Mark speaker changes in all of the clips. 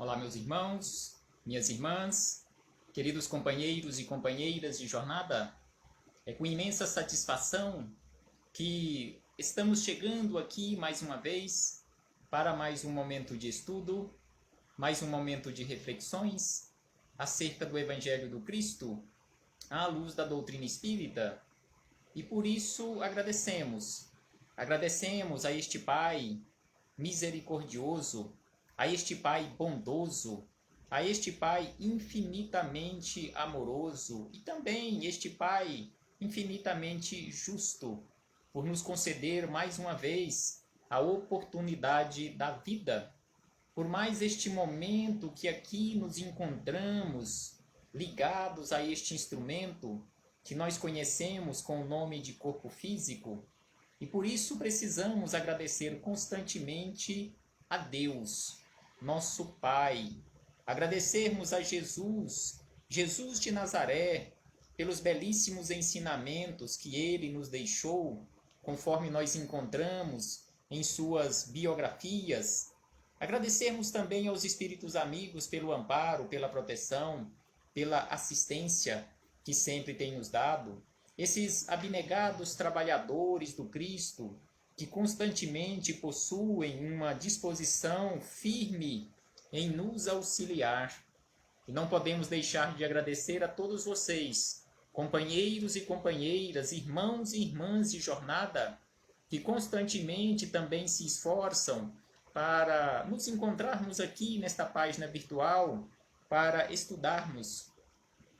Speaker 1: Olá, meus irmãos, minhas irmãs, queridos companheiros e companheiras de jornada. É com imensa satisfação que estamos chegando aqui mais uma vez para mais um momento de estudo, mais um momento de reflexões acerca do Evangelho do Cristo, à luz da doutrina espírita. E por isso agradecemos a este Pai misericordioso, a este Pai bondoso, a este Pai infinitamente amoroso e também este Pai infinitamente justo, por nos conceder mais uma vez a oportunidade da vida, por mais este momento que aqui nos encontramos ligados a este instrumento que nós conhecemos com o nome de corpo físico. E por isso precisamos agradecer constantemente a Deus, nosso Pai. Agradecermos a Jesus de Nazaré, pelos belíssimos ensinamentos que ele nos deixou, conforme nós encontramos em suas biografias. Agradecermos também aos espíritos amigos pelo amparo, pela proteção, pela assistência que sempre tem nos dado. Esses abnegados trabalhadores do Cristo, que constantemente possuem uma disposição firme em nos auxiliar. E não podemos deixar de agradecer a todos vocês, companheiros e companheiras, irmãos e irmãs de jornada, que constantemente também se esforçam para nos encontrarmos aqui nesta página virtual, para estudarmos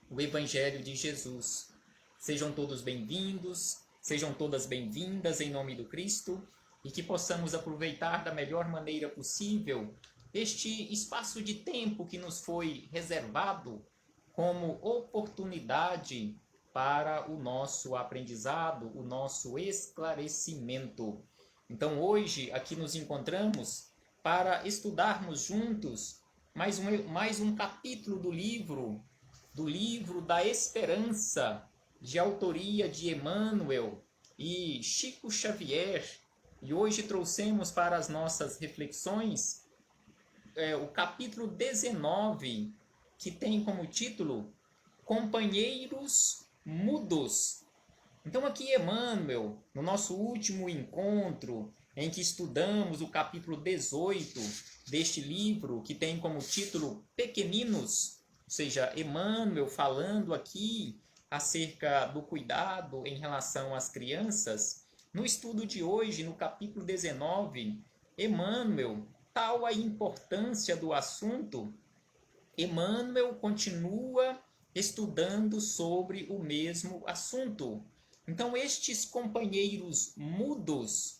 Speaker 1: o Evangelho de Jesus. Sejam todos bem-vindos, sejam todas bem-vindas em nome do Cristo e que possamos aproveitar da melhor maneira possível este espaço de tempo que nos foi reservado como oportunidade para o nosso aprendizado, o nosso esclarecimento. Então hoje aqui nos encontramos para estudarmos juntos mais um capítulo do livro da Esperança, de autoria de Emmanuel e Chico Xavier. E hoje trouxemos para as nossas reflexões o capítulo 19, que tem como título Companheiros Mudos. Então aqui Emmanuel, no nosso último encontro, em que estudamos o capítulo 18 deste livro, que tem como título Pequeninos, ou seja, Emmanuel falando aqui acerca do cuidado em relação às crianças. No estudo de hoje, no capítulo 19, Emmanuel, tal a importância do assunto, Emmanuel continua estudando sobre o mesmo assunto. Então, estes companheiros mudos,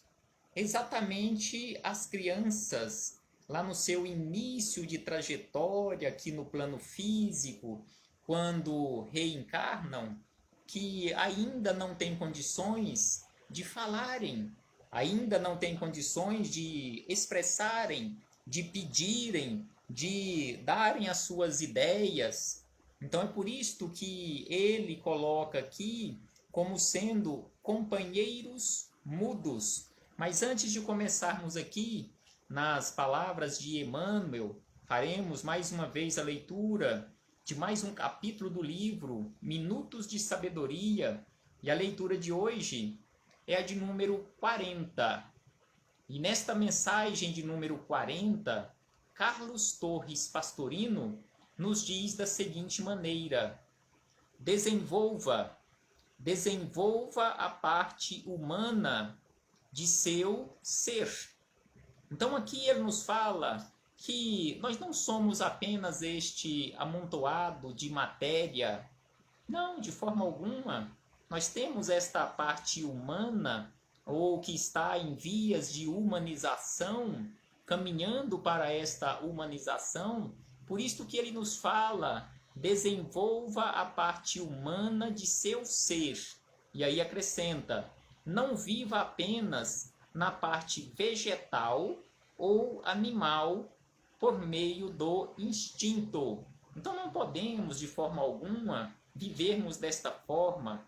Speaker 1: exatamente as crianças, lá no seu início de trajetória aqui no plano físico, quando reencarnam, que ainda não têm condições de falarem, ainda não têm condições de expressarem, de pedirem, de darem as suas ideias. Então é por isto que ele coloca aqui como sendo companheiros mudos. Mas antes de começarmos aqui, nas palavras de Emmanuel, faremos mais uma vez a leitura de mais um capítulo do livro Minutos de Sabedoria, e a leitura de hoje é a de número 40. E nesta mensagem de número 40, Carlos Torres Pastorino nos diz da seguinte maneira: desenvolva a parte humana de seu ser. Então aqui ele nos fala que nós não somos apenas este amontoado de matéria. Não, de forma alguma. Nós temos esta parte humana, ou que está em vias de humanização, caminhando para esta humanização. Por isso que ele nos fala, desenvolva a parte humana de seu ser. E aí acrescenta, não viva apenas na parte vegetal ou animal por meio do instinto. Então não podemos, de forma alguma, vivermos desta forma,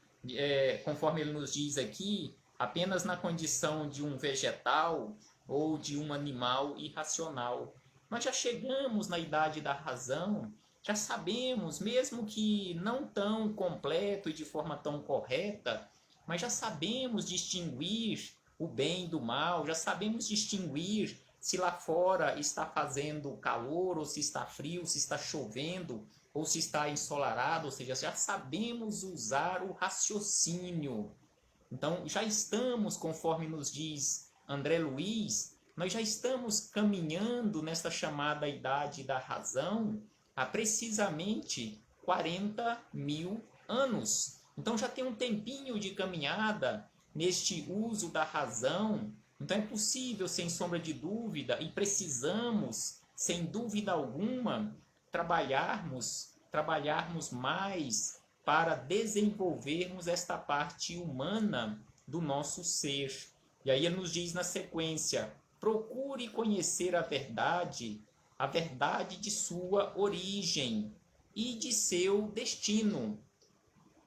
Speaker 1: conforme ele nos diz aqui, apenas na condição de um vegetal ou de um animal irracional. nós já chegamos na idade da razão, já sabemos, mesmo que não tão completo e de forma tão correta, mas já sabemos distinguir o bem do mal, já sabemos distinguir se lá fora está fazendo calor ou se está frio, se está chovendo ou se está ensolarado, ou seja, já sabemos usar o raciocínio. Então, já estamos, conforme nos diz André Luiz, nós já estamos caminhando nesta chamada idade da razão há precisamente 40 mil anos. Então, já tem um tempinho de caminhada neste uso da razão. Então, é possível, sem sombra de dúvida, e precisamos, sem dúvida alguma, trabalharmos mais para desenvolvermos esta parte humana do nosso ser. E aí ele nos diz na sequência: procure conhecer a verdade de sua origem e de seu destino.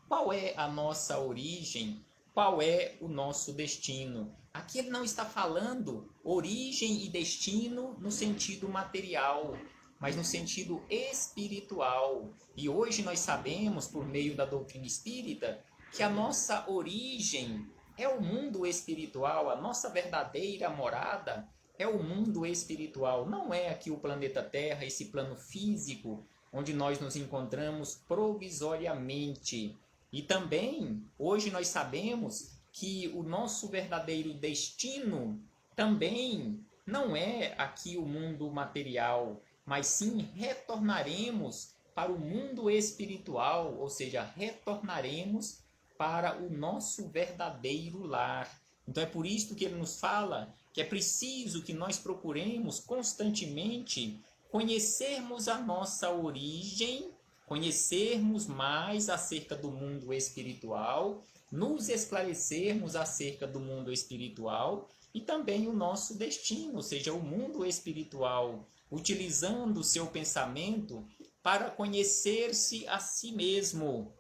Speaker 1: Qual é a nossa origem? Qual é o nosso destino? Aqui ele não está falando origem e destino no sentido material, mas no sentido espiritual. E hoje nós sabemos, por meio da doutrina espírita, que a nossa origem é o mundo espiritual, a nossa verdadeira morada é o mundo espiritual. Não é aqui o planeta Terra, esse plano físico, onde nós nos encontramos provisoriamente. E também, hoje nós sabemos que o nosso verdadeiro destino também não é aqui o mundo material, mas sim retornaremos para o mundo espiritual, ou seja, retornaremos para o nosso verdadeiro lar. Então é por isso que ele nos fala que é preciso que nós procuremos constantemente conhecermos a nossa origem, conhecermos mais acerca do mundo espiritual, nos esclarecermos acerca do mundo espiritual e também o nosso destino, ou seja, o mundo espiritual, utilizando o seu pensamento para conhecer-se a si mesmo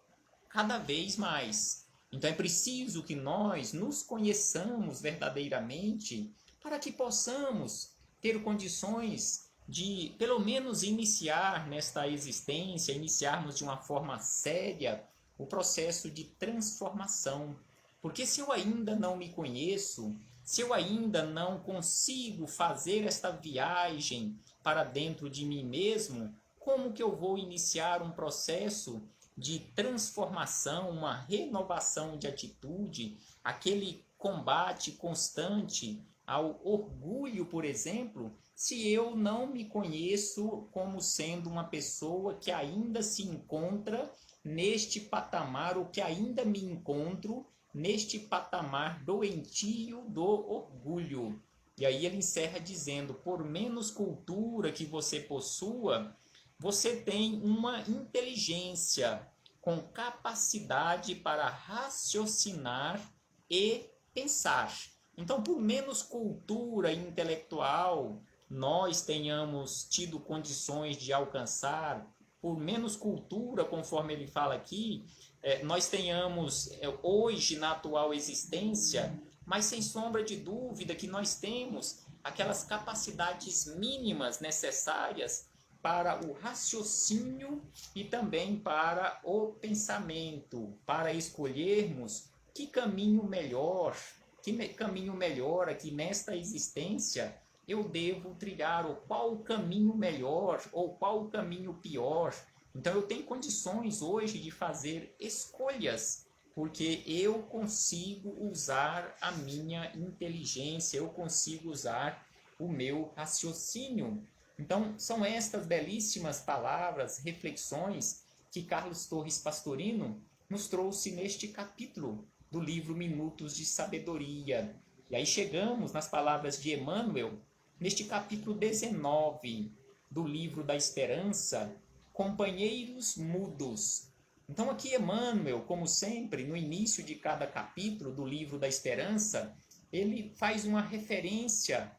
Speaker 1: cada vez mais. Então é preciso que nós nos conheçamos verdadeiramente para que possamos ter condições de, pelo menos, iniciar nesta existência, iniciarmos de uma forma séria o processo de transformação. Porque se eu ainda não me conheço, se eu ainda não consigo fazer esta viagem para dentro de mim mesmo, como que eu vou iniciar um processo de transformação, uma renovação de atitude, aquele combate constante ao orgulho, por exemplo, se eu não me conheço como sendo uma pessoa que ainda se encontra neste patamar, ou que ainda me encontro neste patamar doentio do orgulho. E aí ele encerra dizendo: por menos cultura que você possua, você tem uma inteligência com capacidade para raciocinar e pensar. Então, por menos cultura intelectual nós tenhamos tido condições de alcançar, por menos cultura, conforme ele fala aqui, nós tenhamos hoje na atual existência, mas sem sombra de dúvida que nós temos aquelas capacidades mínimas necessárias para o raciocínio e também para o pensamento, para escolhermos que caminho melhor aqui nesta existência eu devo trilhar, ou qual o caminho melhor, ou qual o caminho pior. Então eu tenho condições hoje de fazer escolhas, porque eu consigo usar a minha inteligência, eu consigo usar o meu raciocínio. Então são estas belíssimas palavras, reflexões que Carlos Torres Pastorino nos trouxe neste capítulo do livro Minutos de Sabedoria. E aí chegamos nas palavras de Emmanuel, neste capítulo 19 do livro da Esperança, Companheiros Mudos. Então aqui Emmanuel, como sempre, no início de cada capítulo do livro da Esperança, ele faz uma referência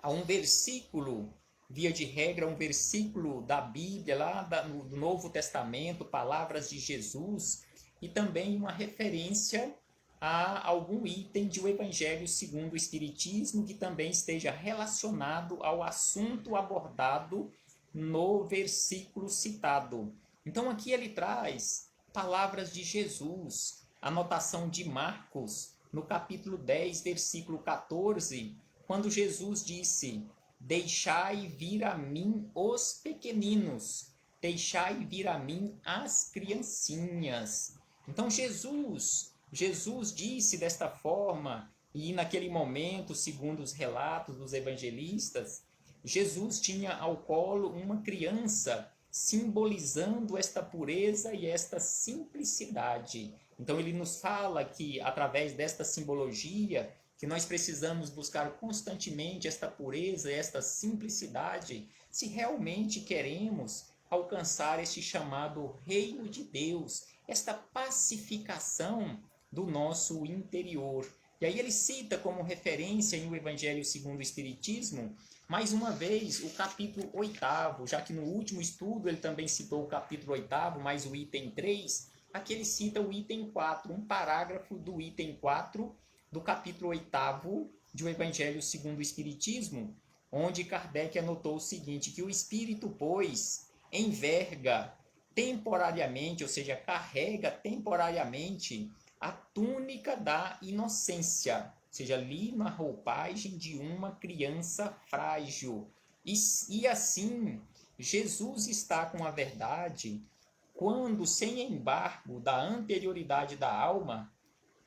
Speaker 1: a um versículo, via de regra, um versículo da Bíblia, lá do Novo Testamento, palavras de Jesus, e também uma referência há algum item de o Evangelho segundo o Espiritismo que também esteja relacionado ao assunto abordado no versículo citado. Então aqui ele traz palavras de Jesus, anotação de Marcos, no capítulo 10, versículo 14, quando Jesus disse: deixai vir a mim os pequeninos, deixai vir a mim as criancinhas. Então Jesus disse desta forma, e naquele momento, segundo os relatos dos evangelistas, Jesus tinha ao colo uma criança, simbolizando esta pureza e esta simplicidade. Então ele nos fala que, através desta simbologia, que nós precisamos buscar constantemente esta pureza e esta simplicidade, se realmente queremos alcançar este chamado reino de Deus, esta pacificação do nosso interior. E aí ele cita como referência em O Evangelho segundo o Espiritismo, mais uma vez, o capítulo 8º, já que no último estudo ele também citou o capítulo 8º, mais o item 3, aqui ele cita o item 4, um parágrafo do item 4 do capítulo 8º de O Evangelho segundo o Espiritismo, onde Kardec anotou o seguinte, que o espírito, pois, enverga temporariamente, ou seja, carrega temporariamente a túnica da inocência, ou seja, ali na roupagem de uma criança frágil. E assim, Jesus está com a verdade quando, sem embargo da anterioridade da alma,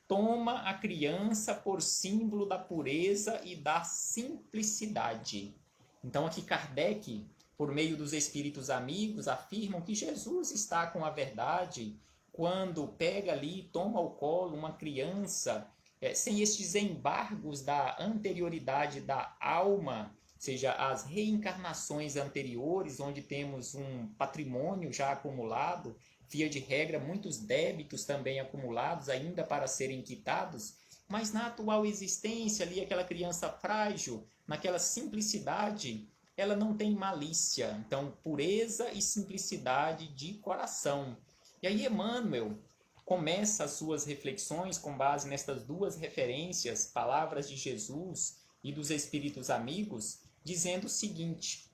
Speaker 1: toma a criança por símbolo da pureza e da simplicidade. Então aqui Kardec, por meio dos espíritos amigos, afirmam que Jesus está com a verdade quando pega ali e toma ao colo uma criança sem estes embargos da anterioridade da alma, ou seja, as reencarnações anteriores, onde temos um patrimônio já acumulado, via de regra, muitos débitos também acumulados ainda para serem quitados, mas na atual existência ali, aquela criança frágil, naquela simplicidade, ela não tem malícia. Então, pureza e simplicidade de coração. E aí Emmanuel começa as suas reflexões com base nestas duas referências, palavras de Jesus e dos espíritos amigos, dizendo o seguinte,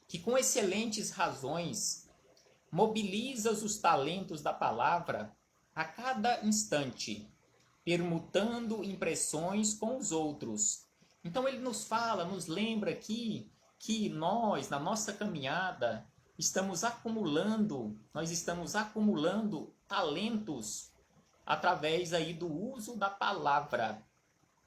Speaker 1: que com excelentes razões mobilizas os talentos da palavra a cada instante, permutando impressões com os outros. Então ele nos fala, nos lembra aqui que nós, na nossa caminhada, nós estamos acumulando talentos através aí do uso da palavra,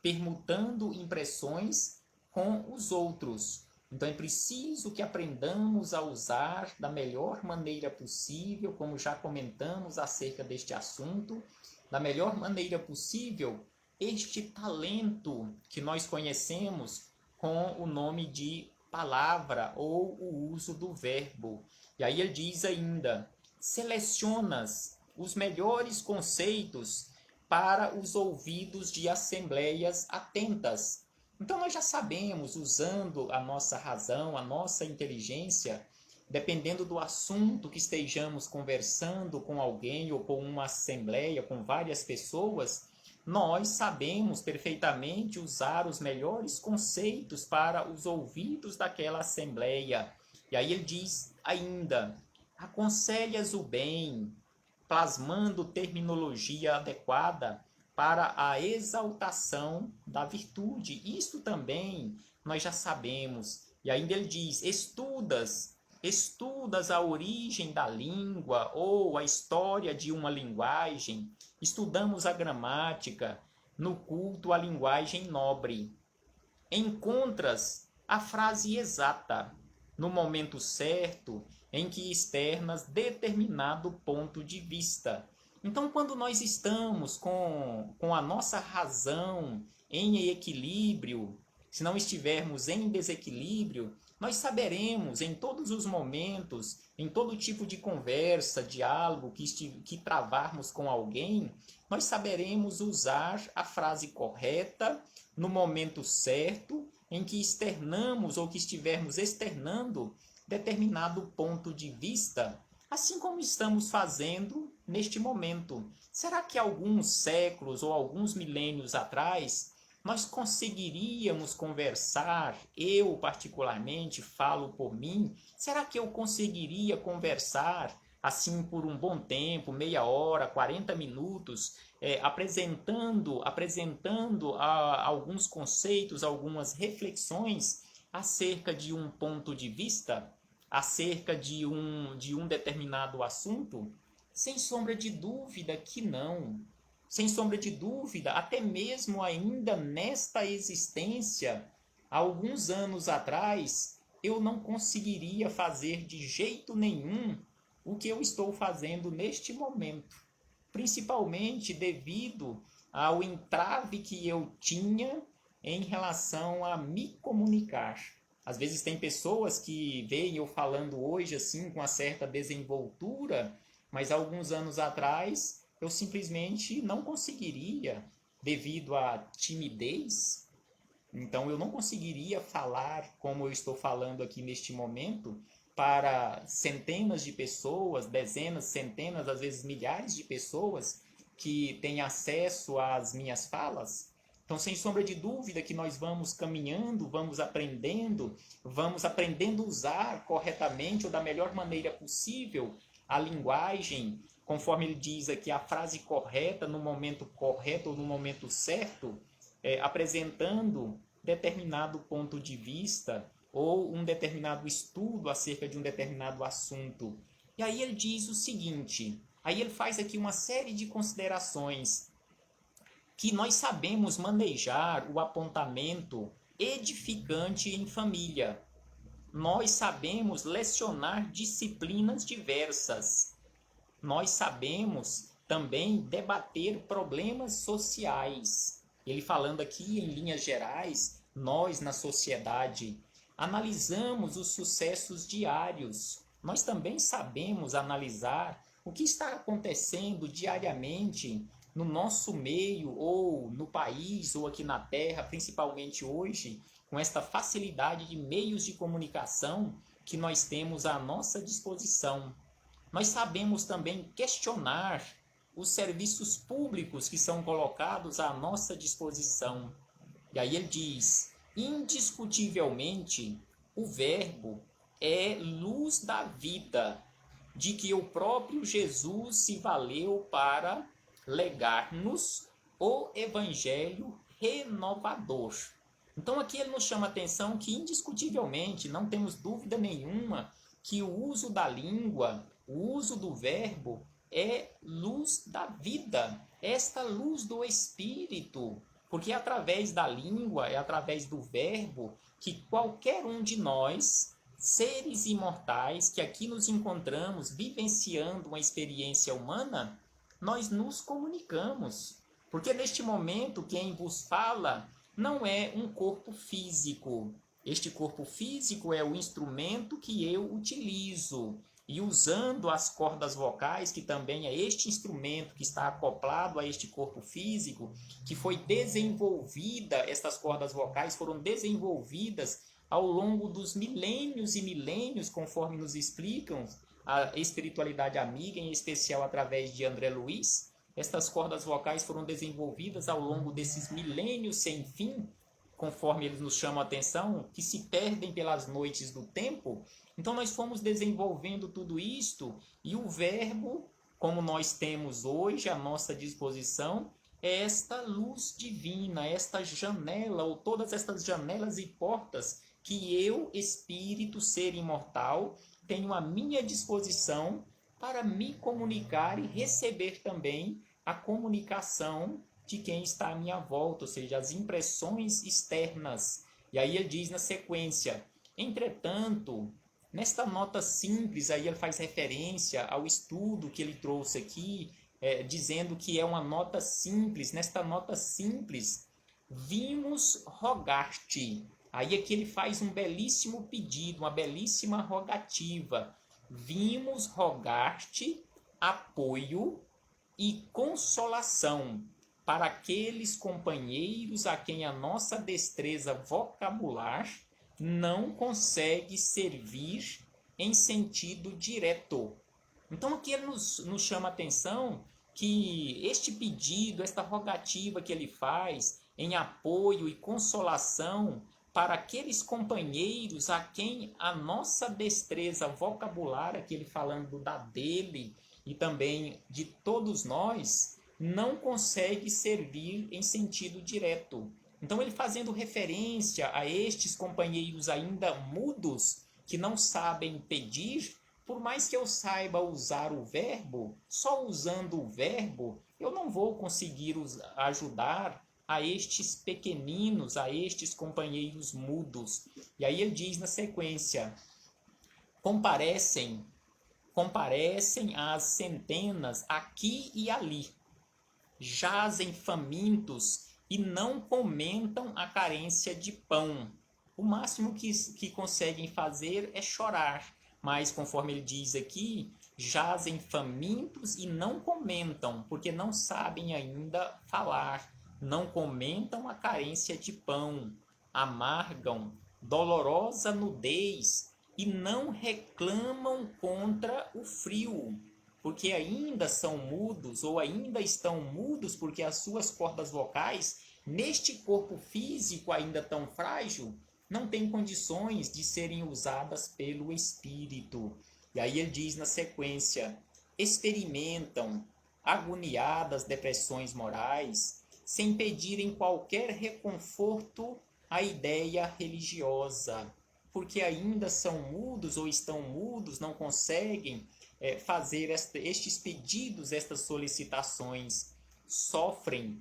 Speaker 1: permutando impressões com os outros. Então é preciso que aprendamos a usar da melhor maneira possível, como já comentamos acerca deste assunto, da melhor maneira possível, este talento que nós conhecemos com o nome de palavra ou o uso do verbo. E aí ele diz ainda, selecionas os melhores conceitos para os ouvidos de assembleias atentas. Então nós já sabemos, usando a nossa razão, a nossa inteligência, dependendo do assunto que estejamos conversando com alguém ou com uma assembleia, com várias pessoas, nós sabemos perfeitamente usar os melhores conceitos para os ouvidos daquela assembleia. E aí ele diz ainda, aconselhas o bem, plasmando terminologia adequada para a exaltação da virtude. Isto também nós já sabemos. E ainda ele diz, estudas a origem da língua ou a história de uma linguagem, estudamos a gramática, no culto à linguagem nobre. Encontras a frase exata, no momento certo, em que externas determinado ponto de vista. Então, quando nós estamos com a nossa razão em equilíbrio, se não estivermos em desequilíbrio, nós saberemos em todos os momentos, em todo tipo de conversa, diálogo que travarmos com alguém, nós saberemos usar a frase correta no momento certo em que externamos ou que estivermos externando determinado ponto de vista, assim como estamos fazendo neste momento. Será que alguns séculos ou alguns milênios atrás nós conseguiríamos conversar? Eu, particularmente, falo por mim. Será que eu conseguiria conversar assim por um bom tempo, meia hora, 40 minutos, apresentando alguns conceitos, algumas reflexões acerca de um ponto de vista, acerca de um determinado assunto? Sem sombra de dúvida que não. Sem sombra de dúvida, até mesmo ainda nesta existência, há alguns anos atrás, eu não conseguiria fazer de jeito nenhum o que eu estou fazendo neste momento, principalmente devido ao entrave que eu tinha em relação a me comunicar. Às vezes tem pessoas que veem eu falando hoje assim com uma certa desenvoltura, mas alguns anos atrás eu simplesmente não conseguiria devido à timidez. Então eu não conseguiria falar como eu estou falando aqui neste momento para centenas de pessoas, dezenas, centenas, às vezes milhares de pessoas que têm acesso às minhas falas. Então, sem sombra de dúvida que nós vamos caminhando, vamos aprendendo a usar corretamente ou da melhor maneira possível a linguagem, conforme ele diz aqui, a frase correta, no momento correto ou no momento certo, apresentando determinado ponto de vista ou um determinado estudo acerca de um determinado assunto. E aí ele diz o seguinte, aí ele faz aqui uma série de considerações que nós sabemos manejar o apontamento edificante em família. Nós sabemos lecionar disciplinas diversas. Nós sabemos também debater problemas sociais. Ele falando aqui em linhas gerais, nós na sociedade analisamos os sucessos diários. Nós também sabemos analisar o que está acontecendo diariamente no nosso meio, ou no país, ou aqui na Terra, principalmente hoje, com esta facilidade de meios de comunicação que nós temos à nossa disposição. Nós sabemos também questionar os serviços públicos que são colocados à nossa disposição. E aí ele diz, indiscutivelmente, o Verbo é luz da vida, de que o próprio Jesus se valeu para legar-nos o Evangelho renovador. Então aqui ele nos chama a atenção que indiscutivelmente, não temos dúvida nenhuma, que o uso da língua, o uso do verbo é luz da vida, esta luz do Espírito, porque é através da língua, é através do verbo que qualquer um de nós, seres imortais, que aqui nos encontramos vivenciando uma experiência humana, nós nos comunicamos. Porque neste momento quem vos fala não é um corpo físico. Este corpo físico é o instrumento que eu utilizo. E usando as cordas vocais, que também é este instrumento que está acoplado a este corpo físico, que foi desenvolvida, estas cordas vocais foram desenvolvidas ao longo dos milênios e milênios, conforme nos explicam a espiritualidade amiga, em especial através de André Luiz. Estas cordas vocais foram desenvolvidas ao longo desses milênios sem fim, conforme eles nos chamam a atenção, que se perdem pelas noites do tempo. Então nós fomos desenvolvendo tudo isto, e o verbo, como nós temos hoje à nossa disposição, é esta luz divina, esta janela, ou todas estas janelas e portas que eu, espírito, ser imortal, tenho à minha disposição para me comunicar e receber também a comunicação de quem está à minha volta, ou seja, as impressões externas. E aí ele diz na sequência, entretanto, nesta nota simples, aí ele faz referência ao estudo que ele trouxe aqui, dizendo que é uma nota simples. Nesta nota simples, vimos rogar-te. Aí aqui ele faz um belíssimo pedido, uma belíssima rogativa. Vimos rogar-te apoio e consolação para aqueles companheiros a quem a nossa destreza vocabular não consegue servir em sentido direto. Então aqui ele nos chama a atenção que este pedido, esta rogativa que ele faz em apoio e consolação para aqueles companheiros a quem a nossa destreza vocabulária, aqui ele falando da dele e também de todos nós, não consegue servir em sentido direto. Então ele fazendo referência a estes companheiros ainda mudos, que não sabem pedir, por mais que eu saiba usar o verbo, só usando o verbo, eu não vou conseguir ajudar a estes pequeninos, a estes companheiros mudos. E aí ele diz na sequência: comparecem às centenas aqui e ali, jazem famintos e não comentam a carência de pão. O máximo que conseguem fazer é chorar, mas conforme ele diz aqui, jazem famintos e não comentam, porque não sabem ainda falar, não comentam a carência de pão, amargam dolorosa nudez e não reclamam contra o frio, porque ainda são mudos ou ainda estão mudos porque as suas cordas vocais, neste corpo físico ainda tão frágil, não têm condições de serem usadas pelo Espírito. E aí ele diz na sequência: experimentam agoniadas depressões morais, sem pedirem qualquer reconforto à ideia religiosa, porque ainda são mudos ou estão mudos, não conseguem fazer estes pedidos, estas solicitações, sofrem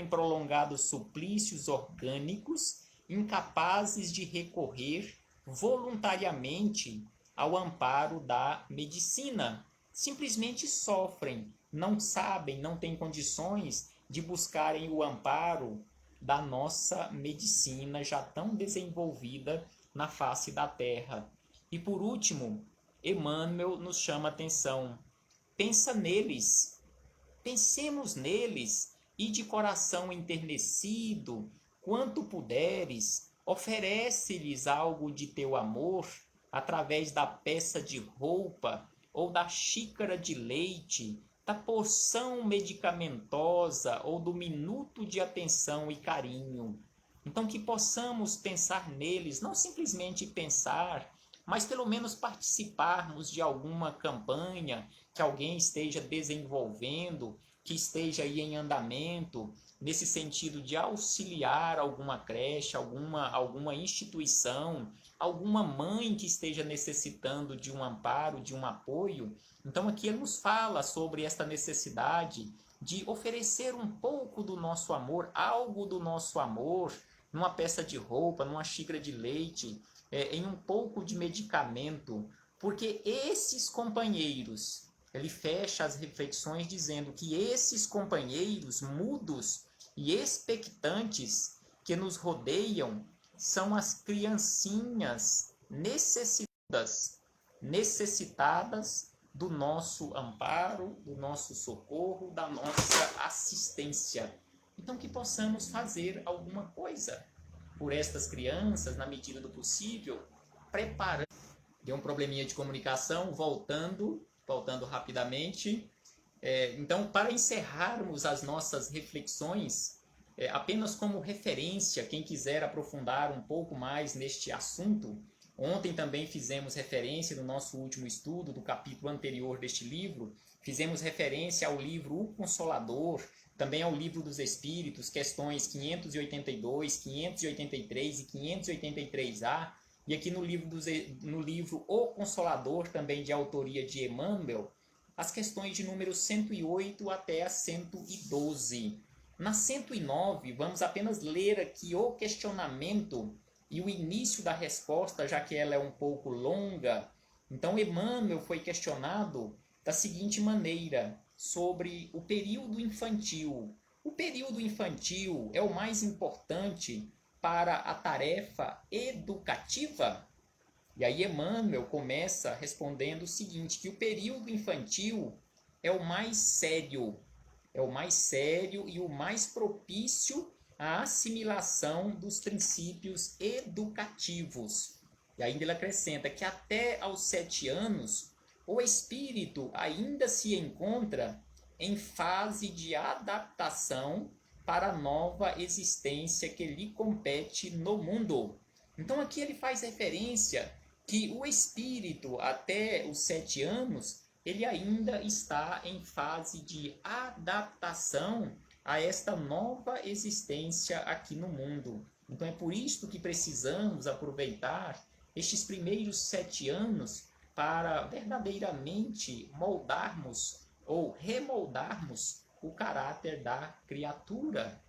Speaker 1: prolongados suplícios orgânicos, incapazes de recorrer voluntariamente ao amparo da medicina. Simplesmente sofrem, não sabem, não têm condições de buscarem o amparo da nossa medicina já tão desenvolvida na face da terra. E por último, Emmanuel nos chama a atenção: pensa neles, pensemos neles, e de coração enternecido, quanto puderes, oferece-lhes algo de teu amor, através da peça de roupa ou da xícara de leite, da porção medicamentosa ou do minuto de atenção e carinho. Então que possamos pensar neles, não simplesmente pensar, mas pelo menos participarmos de alguma campanha que alguém esteja desenvolvendo, que esteja aí em andamento, nesse sentido de auxiliar alguma creche, alguma instituição, alguma mãe que esteja necessitando de um amparo, de um apoio. Então aqui ele nos fala sobre esta necessidade de oferecer um pouco do nosso amor, algo do nosso amor, numa peça de roupa, numa xícara de leite, em um pouco de medicamento, porque esses companheiros, ele fecha as reflexões dizendo que esses companheiros mudos e expectantes que nos rodeiam são as criancinhas necessitadas do nosso amparo, do nosso socorro, da nossa assistência. Então que possamos fazer alguma coisa por estas crianças, na medida do possível, preparando. Deu um probleminha de comunicação, voltando rapidamente. Então, para encerrarmos as nossas reflexões, apenas como referência, quem quiser aprofundar um pouco mais neste assunto, ontem também fizemos referência no nosso último estudo do capítulo anterior deste livro, fizemos referência ao livro O Consolador, também ao Livro dos Espíritos, questões 582, 583 e 583A, e aqui no livro O Consolador, também de autoria de Emmanuel, as questões de número 108 até a 112. Na 109, vamos apenas ler aqui o questionamento e o início da resposta, já que ela é um pouco longa. Então, Emmanuel foi questionado da seguinte maneira, sobre o período infantil. O período infantil é o mais importante para a tarefa educativa? E aí Emmanuel começa respondendo o seguinte, que o período infantil é o mais sério e o mais propício à assimilação dos princípios educativos. E ainda ele acrescenta que até aos 7 anos, o espírito ainda se encontra em fase de adaptação para a nova existência que lhe compete no mundo. Então aqui ele faz referência que o espírito até os 7 anos, ele ainda está em fase de adaptação a esta nova existência aqui no mundo. Então é por isso que precisamos aproveitar estes primeiros 7 anos para verdadeiramente moldarmos ou remoldarmos o caráter da criatura.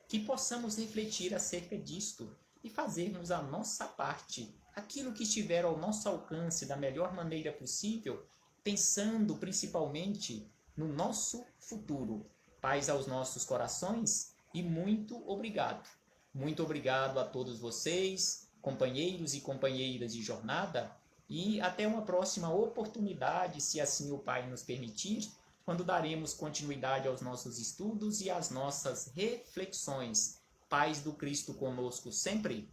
Speaker 1: Que possamos refletir acerca disto e fazermos a nossa parte, aquilo que estiver ao nosso alcance da melhor maneira possível, pensando principalmente no nosso futuro. Paz aos nossos corações e muito obrigado. Muito obrigado a todos vocês, companheiros e companheiras de jornada, e até uma próxima oportunidade, se assim o Pai nos permitir, quando daremos continuidade aos nossos estudos e às nossas reflexões. Paz do Cristo conosco sempre.